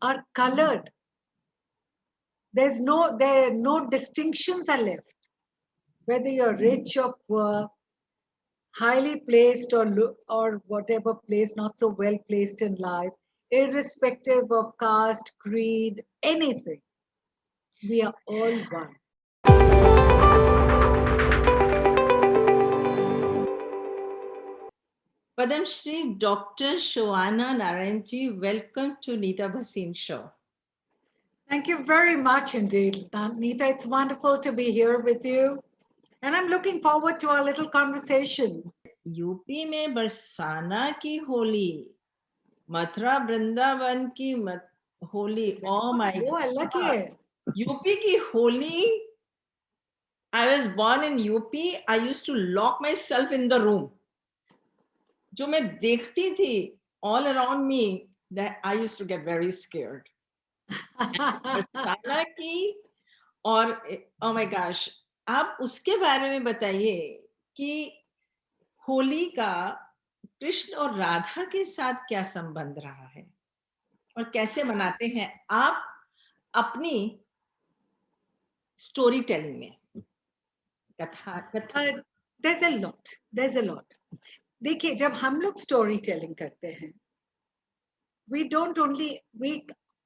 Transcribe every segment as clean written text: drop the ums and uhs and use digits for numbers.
are colored. There are no distinctions are left. Whether you're rich or poor, highly placed or whatever place, not so well placed in life, irrespective of caste, creed, anything, we are all one. Padam Shri Dr. Shoana Narayanji, welcome to Neeta Bhasin Show. Thank you very much indeed, Neeta. It's wonderful to be here with you. And I'm looking forward to our little conversation. UP में बरसाना की होली, मथुरा वृंदावन की Holi, oh my वो अलग ही है. UP की Holi. I was born in UP. I used to lock myself in the room. जो मैं देखती थी all around me, that I used to get very scared. Barsana की और oh my gosh, आप उसके बारे में बताइए कि होली का कृष्ण और राधा के साथ क्या संबंध रहा है और कैसे मनाते हैं आप अपनी स्टोरी टेलिंग में. कथा there's a lot. देखिए, जब हम लोग स्टोरी टेलिंग करते हैं,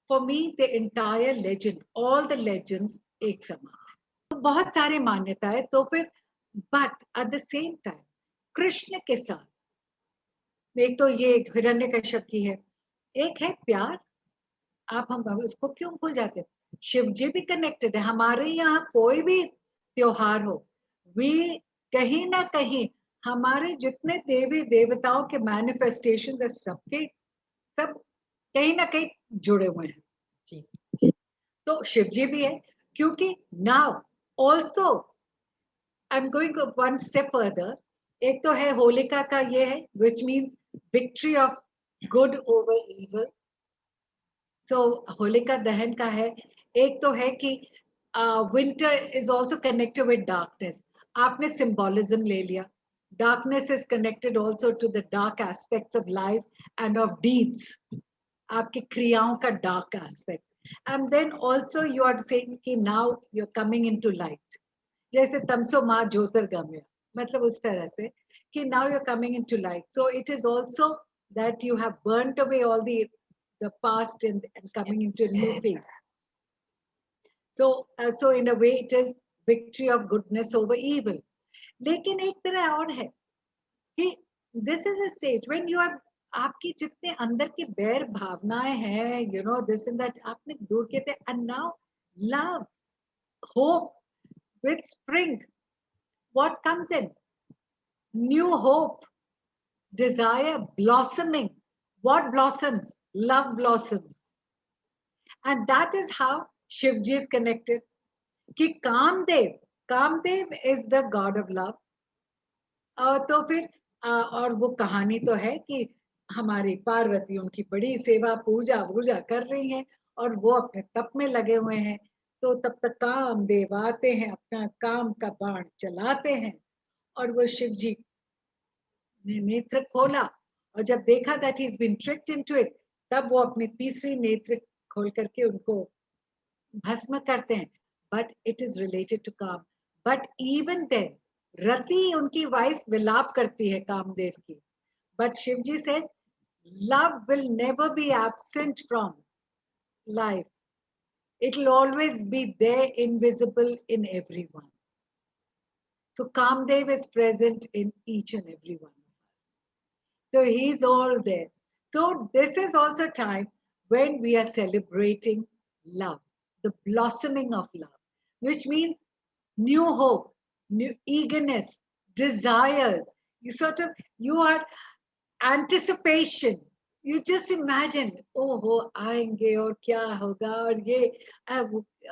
for me the entire legend, all the legends एक समान है. तो बहुत सारे मान्यताएं, तो फिर but at the same time Krishna के साथ एक तो ये हिरण्यकश्यप की है, एक है प्यार. हम उसको क्यों भूल जाते हैं? शिव जी भी कनेक्टेड है. हमारे यहाँ कोई भी त्योहार हो, वी कहीं ना कहीं हमारे जितने देवी देवताओं के मैनिफेस्टेशन है, सबके सब कहीं ना कहीं जुड़े हुए हैं. तो शिव जी भी है, क्योंकि now also I am going one step further. एक तो है होलिका का, ये है which means victory of good over evil. So Holika Dahan का है. एक तो है कि winter is also connected with darkness. आपने सिंबोलिज्म ले लिया. Darkness is connected also to the dark aspects of life and of deeds. आपकी क्रियाओं का dark aspect. And then also you are saying कि now you are coming into light. जैसे तमसो माँ ज्योतिर्गम्य, मतलब उस तरह से कि now you are coming into light. So it is also that you have burnt away all the past and coming into a new phase. So in a way it is victory of goodness over evil. लेकिन एक तरह और है कि this is a stage when you are, आपकी जितने अंदर की बैर भावनाएं हैं, you know, this and that, आपने दूर किए थे, and now love, hope with spring, what comes in? New hope, desire blossoming. What blossoms? Love blossoms. And that is how Shivji is connected. कि Kamdev is the god of love. तो फिर और वो कहानी तो है कि हमारी पार्वती उनकी बड़ी सेवा पूजा कर रही हैं और वो अपने तप में लगे हुए हैं. तो तब तक कामदेव आते हैं, अपना काम का बाण चलाते हैं और वो शिव जी ने नेत्र खोला और जब देखा that he's been tricked into it, तब वो अपने तीसरी नेत्र खोल करके उनको भस्म करते हैं. But it is related to काम. But even then, रति उनकी वाइफ विलाप करती है कामदेव की. But Shivji says, love will never be absent from life. It will always be there, invisible in everyone. So Kamdev is present in each and every one. So he's all there. So this is also time when we are celebrating love, the blossoming of love, which means new hope, new eagerness, desires. You are anticipation. You just imagine, oh हो आएंगे और क्या होगा और ये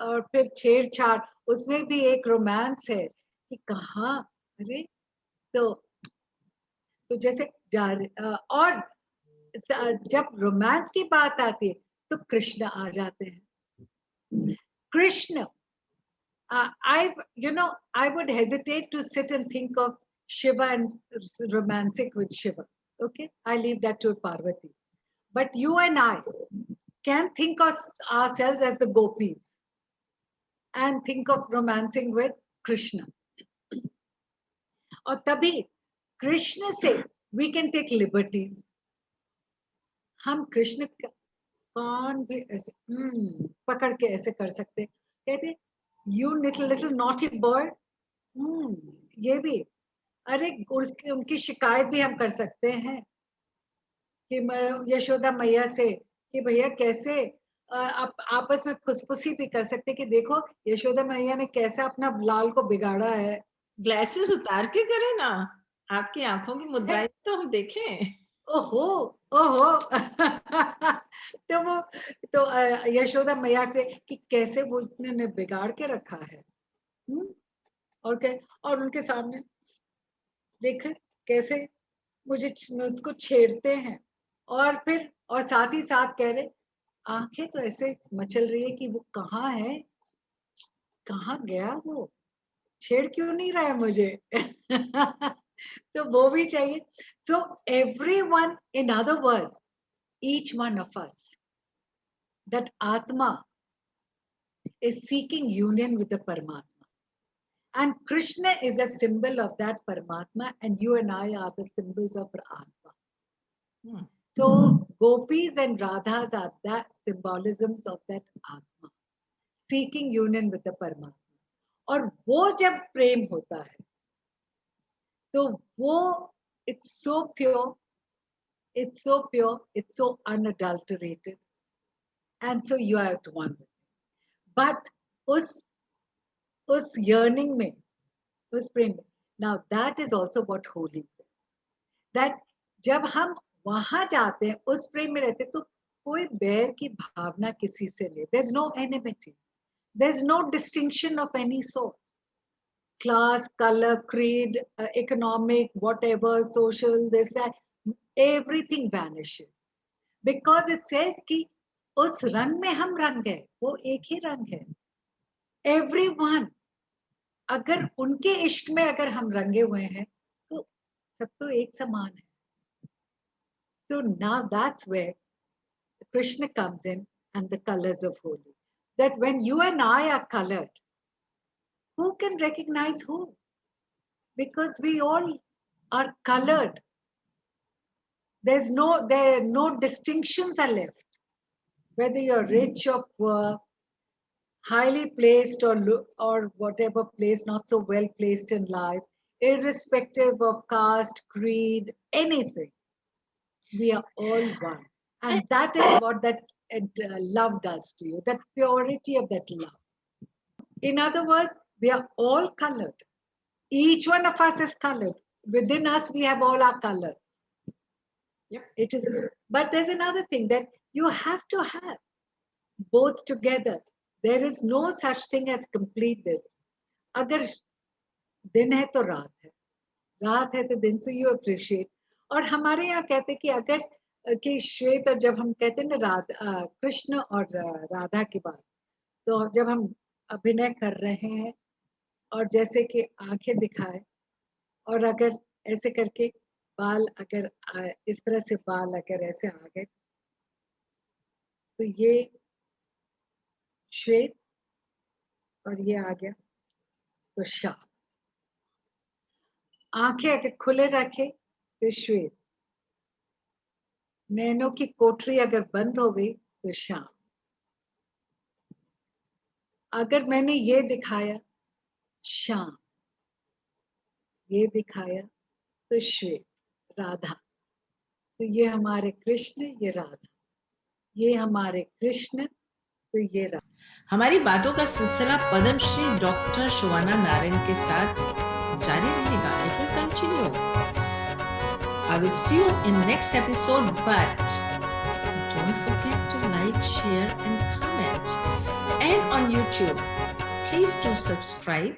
और फिर छेड़छाड़. उसमें भी एक रोमांस है कि कहाँ, अरे तो जैसे और जब रोमांस की बात आती है तो कृष्ण आ जाते हैं. Krishna, I would hesitate to sit and think of Shiva and romancing with Shiva. Okay, I leave that to Parvati. But you and I can think of ourselves as the gopis and think of romancing with Krishna. और तभी कृष्ण से we can take liberties. हम कृष्ण कौन भी ऐसे पकड़ के ऐसे कर सकते, कहते you little naughty boy. ये भी, अरे उनकी शिकायत भी हम कर सकते हैं कि यशोदा मैया से कि भैया कैसे आप आपस में खुशफुसी भी कर सकते कि देखो यशोदा मैया ने कैसे अपना लाल को बिगाड़ा है. ग्लासेस उतार के करें ना, आपकी आंखों की मुद्राएं तो हम देखें. ओहो ओहो तो वो तो यशोदा मैया से कि कैसे वो ने बिगाड़ के रखा है. और क्या, और उनके सामने देख कैसे मुझे उसको छेड़ते हैं, और फिर और साथ ही साथ कह रहे आंखें तो ऐसे मचल रही है कि वो कहाँ है, कहाँ गया वो, छेड़ क्यों नहीं रहा है मुझे. तो वो भी चाहिए. So everyone, in other words, each one of us, that Atma is seeking union with the Paramatma, and Krishna is a symbol of that Paramatma, and you and I are the symbols of Atma. So gopis and radhas are the symbolisms of that Atma, seeking union with the Paramatma. और वो जब प्रेम होता है तो वो it's so pure, it's so pure, it's so unadulterated, and so you are at one with it. But उस yearning में, उस प्रेम में, now that is also what holy is. That जब हम वहां जाते हैं उस प्रेम में रहते तो कोई बैर की भावना किसी से नहीं. There's no enmity, there's no distinction of any sort. Class, color, creed, economic, whatever, social, this, that, everything vanishes. Because it says कि उस रंग में हम रंग है, वो एक ही रंग है. Everyone, अगर उनके इश्क में अगर हम रंगे हुए हैं तो सब तो एक समान है. So now that's where Krishna comes in and the colors of holy. That when you and I are colored, who can recognize who? Because we all are colored. There's no distinctions are left. Whether you're rich or poor, highly placed or whatever place, not so well placed in life, irrespective of caste, creed, anything, we are all one. And that is what that love does to you, that purity of that love. In other words, we are all colored. Each one of us is colored. Within us, we have all our colors. Yep. It is, but there's another thing that you have to have both together. There is no such thing as completeness. अगर दिन है तो रात है, रात है तो दिन से you appreciate. और हमारे यहाँ कहते हैं कि अगर कि श्वेत, और जब हम कहते हैं ना कृष्ण और राधा की बात, तो जब हम अभिनय कर रहे हैं और जैसे कि आंखें दिखाए और अगर ऐसे करके बाल अगर इस तरह से बाल अगर ऐसे आ गए तो ये श्वेत और ये आ गया तो श्याम. आंखें अगर खुले रखे तो श्वेत, नैनों की कोठरी अगर बंद हो गई तो श्याम. अगर मैंने ये दिखाया श्याम, ये दिखाया तो श्वेत, राधा. तो ये हमारे कृष्ण, ये राधा, ये हमारे कृष्ण, तो ये राधा. हमारी बातों का सिलसिला पद्मश्री डॉक्टर शोवाना नारायण के साथ जारी रहेगा. It will continue. I will see you in next episode, but don't forget to like, share and comment. And on YouTube, please do subscribe